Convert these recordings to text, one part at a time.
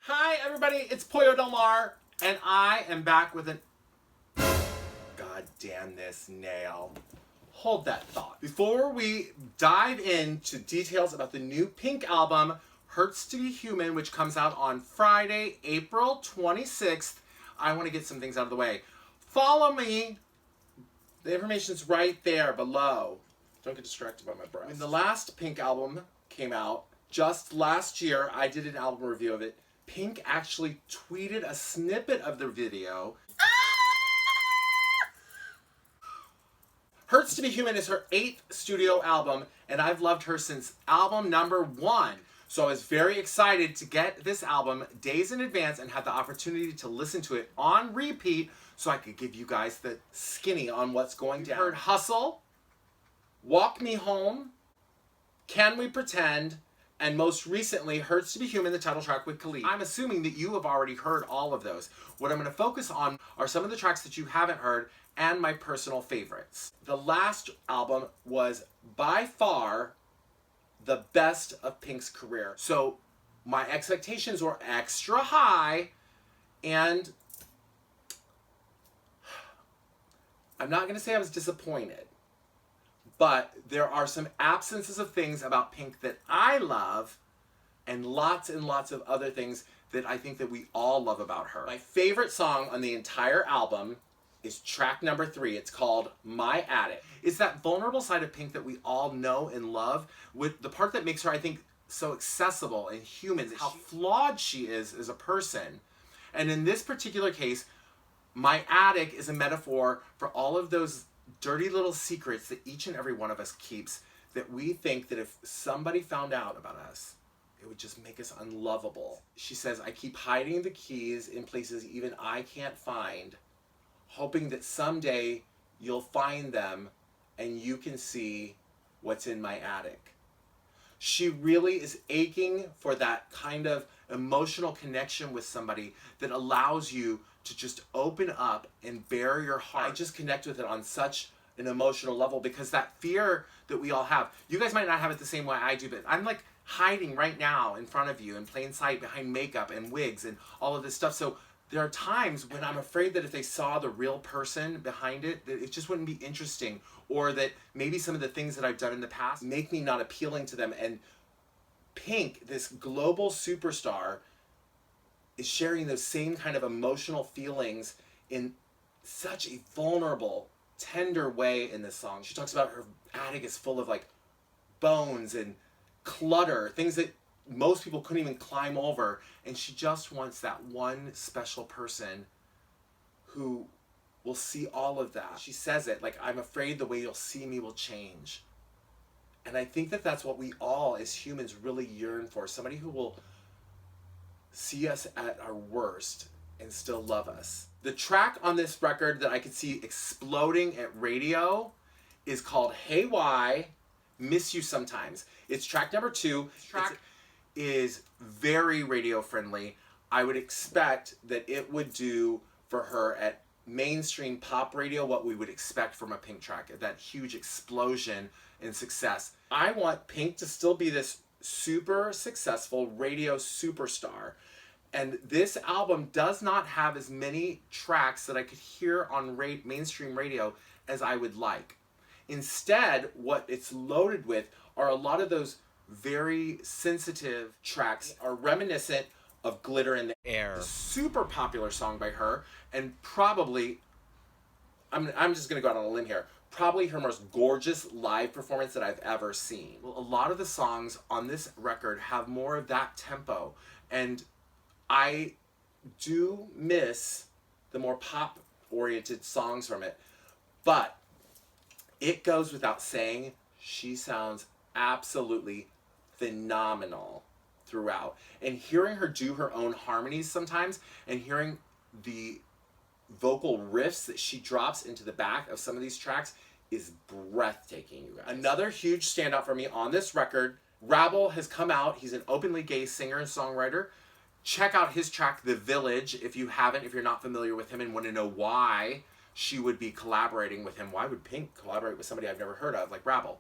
Hi everybody, it's Pollo Del Mar, and I am back with an... God damn this nail. Hold that thought. Before we dive into details about the new Pink album, Hurts to Be Human, which comes out on Friday, April 26th, I want to get some things out of the way. Follow me. The information's right there below. Don't get distracted by my breath. When the last Pink album came out, just last year, I did an album review of it. Pink actually tweeted a snippet of the video. Hurts to Be Human is her 8th studio album, and I've loved her since album number 1. So I was very excited to get this album days in advance and have the opportunity to listen to it on repeat so I could give you guys the skinny on what's going down. You heard Hustle, Walk Me Home, Can We Pretend, and most recently, Hurts to Be Human, the title track with Khalid. I'm assuming that you have already heard all of those. What I'm going to focus on are some of the tracks that you haven't heard and my personal favorites. The last album was by far the best of Pink's career. So my expectations were extra high, and I'm not going to say I was disappointed. But there are some absences of things about Pink that I love and lots of other things that I think that we all love about her. My favorite song on the entire album is track number 3. It's called My Attic. It's that vulnerable side of Pink that we all know and love, with the part that makes her, I think, so accessible and human, how flawed she is as a person. And in this particular case, My Attic is a metaphor for all of those dirty little secrets that each and every one of us keeps, that we think that if somebody found out about us, it would just make us unlovable. She says, I keep hiding the keys in places even I can't find, hoping that someday you'll find them and you can see what's in my attic. She really is aching for that kind of emotional connection with somebody that allows you to just open up and bare your heart. I just connect with it on such an emotional level, because that fear that we all have, you guys might not have it the same way I do, but I'm like hiding right now in front of you in plain sight behind makeup and wigs and all of this stuff. So there are times when I'm afraid that if they saw the real person behind it, that it just wouldn't be interesting, or that maybe some of the things that I've done in the past make me not appealing to them. And Pink, this global superstar, is sharing those same kind of emotional feelings in such a vulnerable, tender way in this song. She talks about her attic is full of like bones and clutter, things that most people couldn't even climb over, and she just wants that one special person who will see all of that. She says it like, I'm afraid the way you'll see me will change. And I think that that's what we all as humans really yearn for, somebody who will see us at our worst and still love us. The track on this record that I could see exploding at radio is called Hey Why, Miss You Sometimes. It's track number 2. This track is very radio friendly. I would expect that it would do for her at mainstream pop radio what we would expect from a Pink track, that huge explosion in success. I want Pink to still be this super successful radio superstar. And this album does not have as many tracks that I could hear on mainstream radio as I would like. Instead, what it's loaded with are a lot of those very sensitive tracks, are reminiscent of Glitter in the Air. Super popular song by her, and probably, I'm just going to go out on a limb here, probably her most gorgeous live performance that I've ever seen. Well, a lot of the songs on this record have more of that tempo, and I do miss the more pop-oriented songs from it, but it goes without saying, she sounds absolutely phenomenal throughout. And hearing her do her own harmonies sometimes, and hearing the vocal riffs that she drops into the back of some of these tracks is breathtaking, you guys. Another huge standout for me on this record, Rabble has come out. He's an openly gay singer and songwriter. Check out his track, The Village, if you haven't, if you're not familiar with him and want to know why she would be collaborating with him. Why would Pink collaborate with somebody I've never heard of, like Rabble?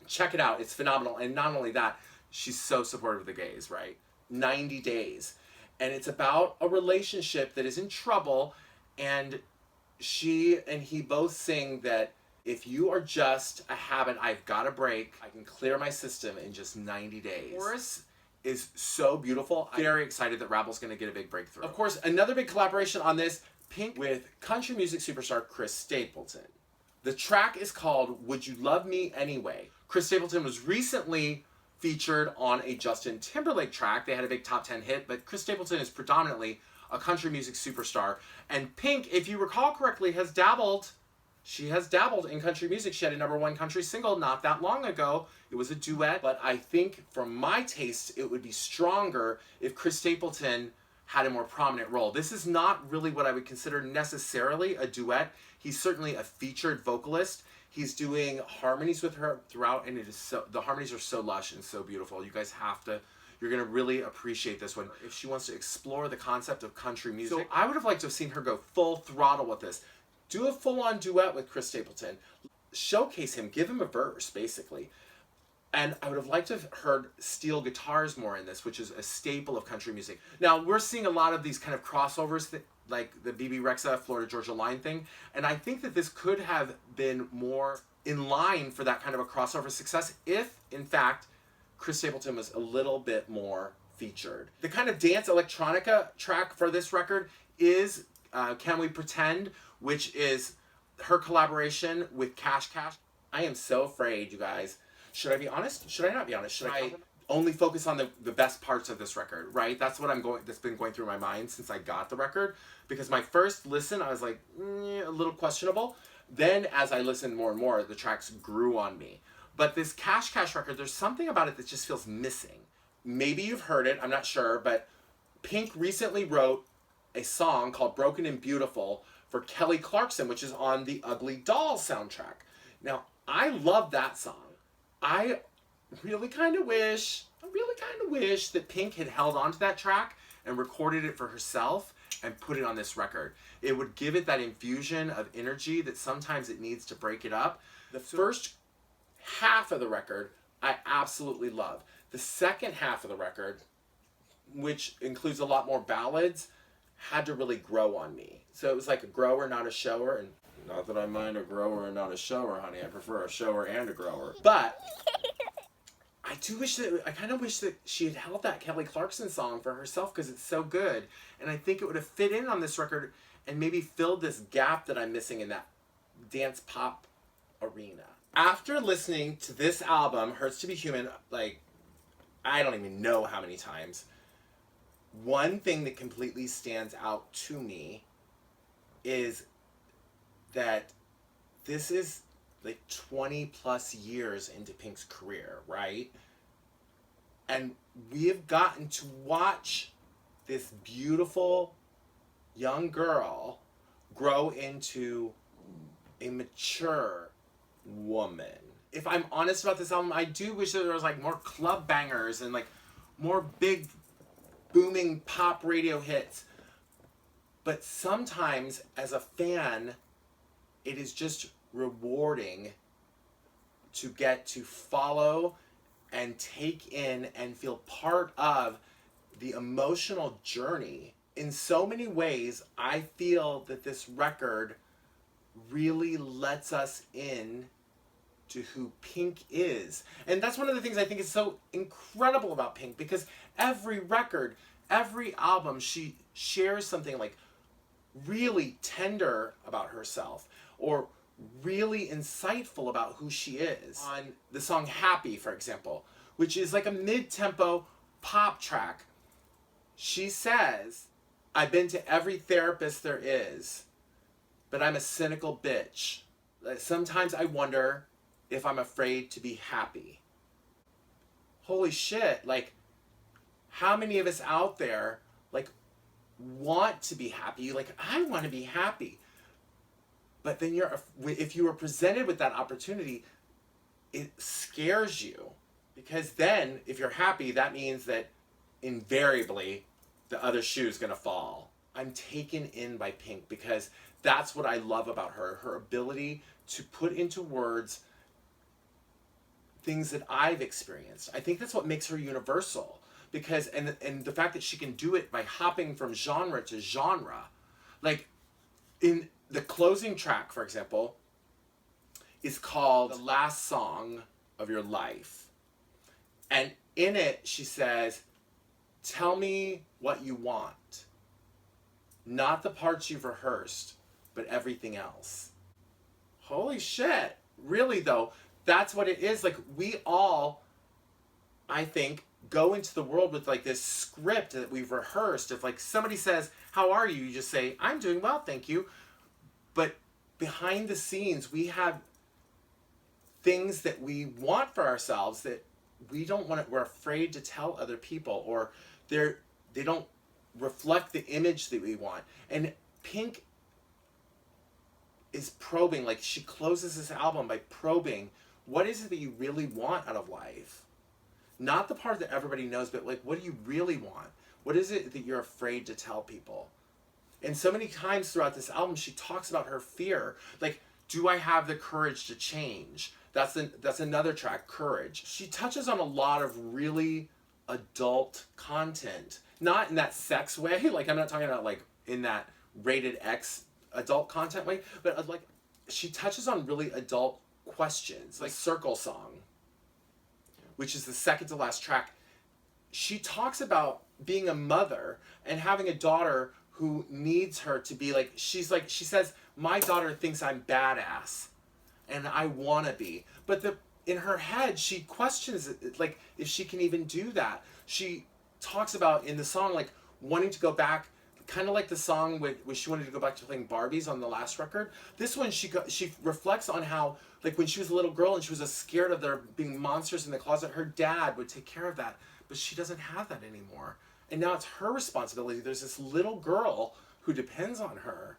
Check it out. It's phenomenal. And not only that, she's so supportive of the gays, right? 90 Days. And it's about a relationship that is in trouble, and she and he both sing that if you are just a habit I've got to break, I can clear my system in just 90 days. The chorus is so beautiful. I'm very excited that Rabble's going to get a big breakthrough. Of course, another big collaboration on this, Pink with country music superstar Chris Stapleton. The track is called Would You Love Me Anyway? Chris Stapleton was recently featured on a Justin Timberlake track. They had a big top 10 hit, but Chris Stapleton is predominantly a country music superstar. And Pink, if you recall correctly, has dabbled in country music. She had a #1 country single not that long ago. It was a duet, but I think for my taste, it would be stronger if Chris Stapleton had a more prominent role. This is not really what I would consider necessarily a duet. He's certainly a featured vocalist. He's doing harmonies with her throughout, and the harmonies are so lush and so beautiful. You guys you're gonna really appreciate this one if she wants to explore the concept of country music. So I would have liked to have seen her go full throttle with this. Do a full-on duet with Chris Stapleton. Showcase him, give him a verse, basically. And I would have liked to have heard steel guitars more in this, which is a staple of country music. Now, we're seeing a lot of these kind of crossovers, like the BB Rexa, Florida Georgia Line thing. And I think that this could have been more in line for that kind of a crossover success if, in fact, Chris Stapleton was a little bit more featured. The kind of dance electronica track for this record is Can We Pretend, which is her collaboration with Cash Cash. I am so afraid, you guys. Should I be honest? Should I not be honest? Should I only focus on the best parts of this record, right? That's been going through my mind since I got the record. Because my first listen, I was like, a little questionable. Then as I listened more and more, the tracks grew on me. But this Cash Cash record, there's something about it that just feels missing. Maybe you've heard it, I'm not sure, but Pink recently wrote a song called Broken and Beautiful for Kelly Clarkson, which is on the Ugly Doll soundtrack. Now, I love that song. I really kind of wish that Pink had held on to that track and recorded it for herself and put it on this record. It would give it that infusion of energy that sometimes it needs to break it up. The first half of the record, I absolutely love. The second half of the record, which includes a lot more ballads, had to really grow on me. So it was like a grower, not a shower, and not that I mind a grower and not a shower, honey. I prefer a shower and a grower. But I kind of wish that she had held that Kelly Clarkson song for herself because it's so good. And I think it would have fit in on this record and maybe filled this gap that I'm missing in that dance pop arena. After listening to this album, Hurts to Be Human, like, I don't even know how many times, one thing that completely stands out to me is that this is like 20 plus years into Pink's career, right? And we have gotten to watch this beautiful young girl grow into a mature woman. If I'm honest about this album, I do wish that there was like more club bangers and like more big booming pop radio hits. But sometimes as a fan, it is just rewarding to get to follow and take in and feel part of the emotional journey. In so many ways, I feel that this record really lets us in to who Pink is. And that's one of the things I think is so incredible about Pink, because every record, every album, she shares something like really tender about herself or really insightful about who she is. On the song Happy, for example, which is like a mid-tempo pop track, she says, I've been to every therapist there is, but I'm a cynical bitch. Sometimes I wonder if I'm afraid to be happy. Holy shit, like, how many of us out there, like, want to be happy? Like, I want to be happy. But then if you are presented with that opportunity, it scares you. Because then, if you're happy, that means that invariably the other shoe is going to fall. I'm taken in by Pink because that's what I love about her. Her ability to put into words things that I've experienced. I think that's what makes her universal. because and the fact that she can do it by hopping from genre to genre, like in the closing track, for example, is called "The Last Song of Your Life," and in it she says, "Tell me what you want, not the parts you've rehearsed, but everything else." Holy shit! Really though, that's what it is. Like, we all, I think, go into the world with like this script that we've rehearsed. If like somebody says, "How are you?" you just say, "I'm doing well, thank you." But behind the scenes, we have things that we want for ourselves that we don't want to, we're afraid to tell other people, or they don't reflect the image that we want. And Pink is probing, like she closes this album by probing, what is it that you really want out of life? Not the part that everybody knows, but like, what do you really want? What is it that you're afraid to tell people? And so many times throughout this album, she talks about her fear. Like, do I have the courage to change? That's another track, Courage. She touches on a lot of really adult content. Not in that sex way. Like, I'm not talking about like in that rated X adult content way, but like she touches on really adult questions. Like Circle Song, which is the second to last track. She talks about being a mother and having a daughter who needs her to be like, she says, "My daughter thinks I'm badass and I want to be." But in her head, she questions it, like if she can even do that. She talks about in the song like wanting to go back, kind of like the song where she wanted to go back to playing Barbies on the last record. This one, she reflects on how, like, when she was a little girl and she was scared of there being monsters in the closet, her dad would take care of that, but she doesn't have that anymore. And now it's her responsibility. There's this little girl who depends on her,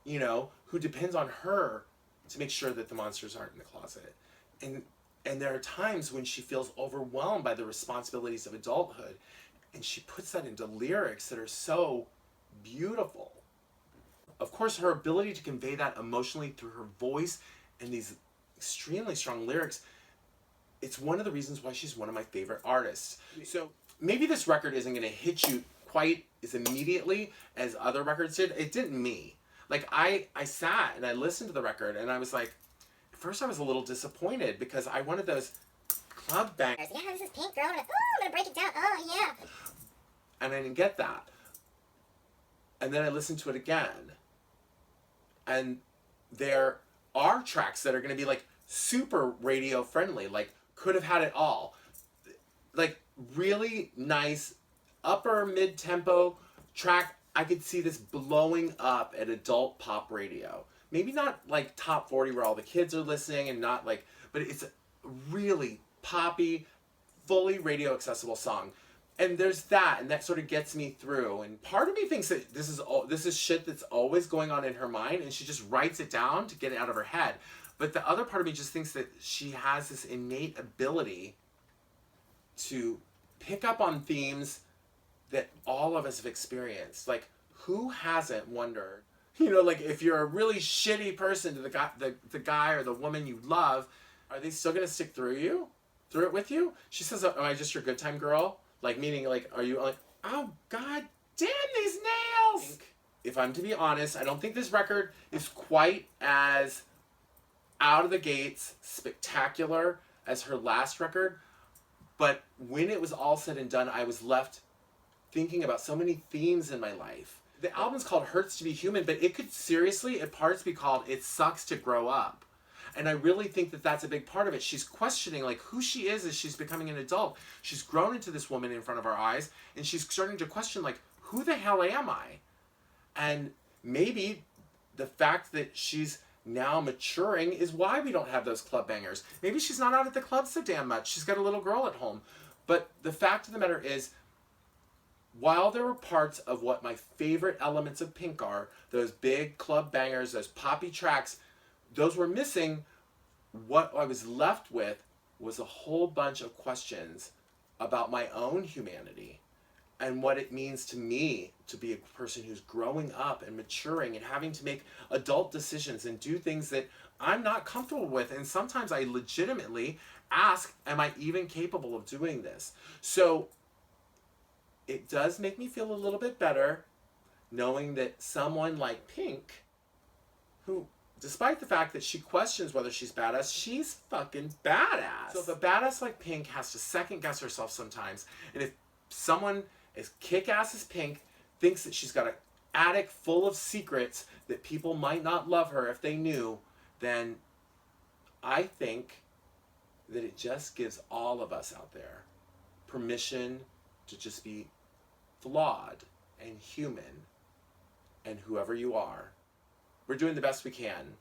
you know, who depends on her to make sure that the monsters aren't in the closet. And there are times when she feels overwhelmed by the responsibilities of adulthood, and she puts that into lyrics that are so beautiful. Of course, her ability to convey that emotionally through her voice and these extremely strong lyrics, it's one of the reasons why she's one of my favorite artists. So maybe this record isn't going to hit you quite as immediately as other records did. It didn't me. Like, I sat and I listened to the record and I was like, at first I was a little disappointed because I wanted those club bangers. Yeah, this is Pink, girl. Oh, I'm gonna break it down. Oh, yeah. And I didn't get that. And then I listened to it again. And there are tracks that are going to be like super radio friendly, like Could Have Had It All. Like really nice upper mid tempo track. I could see this blowing up at adult pop radio. Maybe not like top 40 where all the kids are listening and not like, but it's a really poppy, fully radio accessible song. And there's that, and that sort of gets me through. And part of me thinks that this is shit that's always going on in her mind, and she just writes it down to get it out of her head. But the other part of me just thinks that she has this innate ability to pick up on themes that all of us have experienced. Like, who hasn't wondered? You know, like if you're a really shitty person to the guy or the woman you love, are they still gonna stick through it with you? She says, "Am I just your good time girl?" Like, meaning, like, are you like, oh, god damn these nails! If I'm to be honest, I don't think this record is quite as out of the gates spectacular as her last record. But when it was all said and done, I was left thinking about so many themes in my life. The album's called Hurts to Be Human, but it could seriously, at parts, be called It Sucks to Grow Up. And I really think that that's a big part of it. She's questioning like who she is as she's becoming an adult. She's grown into this woman in front of our eyes, and she's starting to question like, who the hell am I? And maybe the fact that she's now maturing is why we don't have those club bangers. Maybe she's not out at the club so damn much. She's got a little girl at home. But the fact of the matter is, while there were parts of what my favorite elements of Pink are, those big club bangers, those poppy tracks, those were missing. What I was left with was a whole bunch of questions about my own humanity and what it means to me to be a person who's growing up and maturing and having to make adult decisions and do things that I'm not comfortable with. And sometimes I legitimately ask, am I even capable of doing this? So it does make me feel a little bit better knowing that someone like Pink, who, despite the fact that she questions whether she's badass, she's fucking badass. So if a badass like Pink has to second guess herself sometimes, and if someone as kick-ass as Pink thinks that she's got an attic full of secrets that people might not love her if they knew, then I think that it just gives all of us out there permission to just be flawed and human, and whoever you are, we're doing the best we can.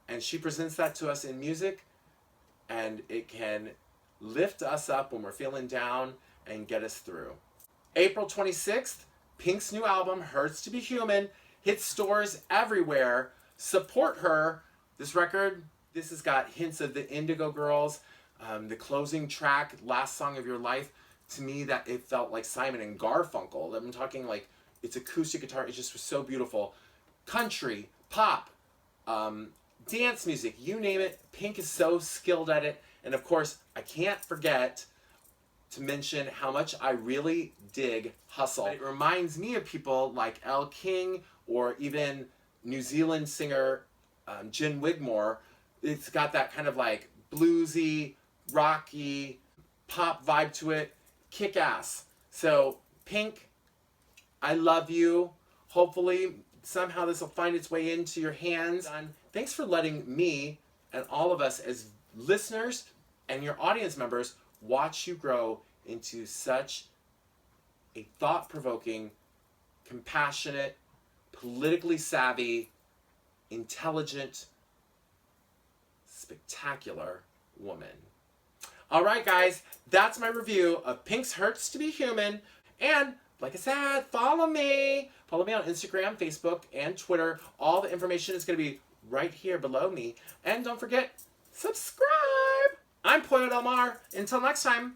And she presents that to us in music, and it can lift us up when we're feeling down and get us through. April 26th, Pink's new album, Hurts to Be Human, hits stores everywhere. Support her. This record, this has got hints of the Indigo Girls. The closing track, Last Song of Your Life, to me that it felt like Simon and Garfunkel. I'm talking like it's acoustic guitar. It just was so beautiful. Country, pop, dance music, you name it. Pink is so skilled at it. And of course, I can't forget to mention how much I really dig Hustle. It reminds me of people like Elle King or even New Zealand singer Jen Wigmore. It's got that kind of like bluesy, rocky, pop vibe to it. Kick-ass. So, Pink, I love you. Hopefully, somehow this will find its way into your hands. And thanks for letting me and all of us as listeners and your audience members watch you grow into such a thought-provoking, compassionate, politically savvy, intelligent, spectacular woman. All right, guys, that's my review of Pink's Hurts to Be Human. And like I said, follow me. Follow me on Instagram, Facebook, and Twitter. All the information is going to be right here below me. And don't forget, subscribe. I'm Pollo Del Mar. Until next time.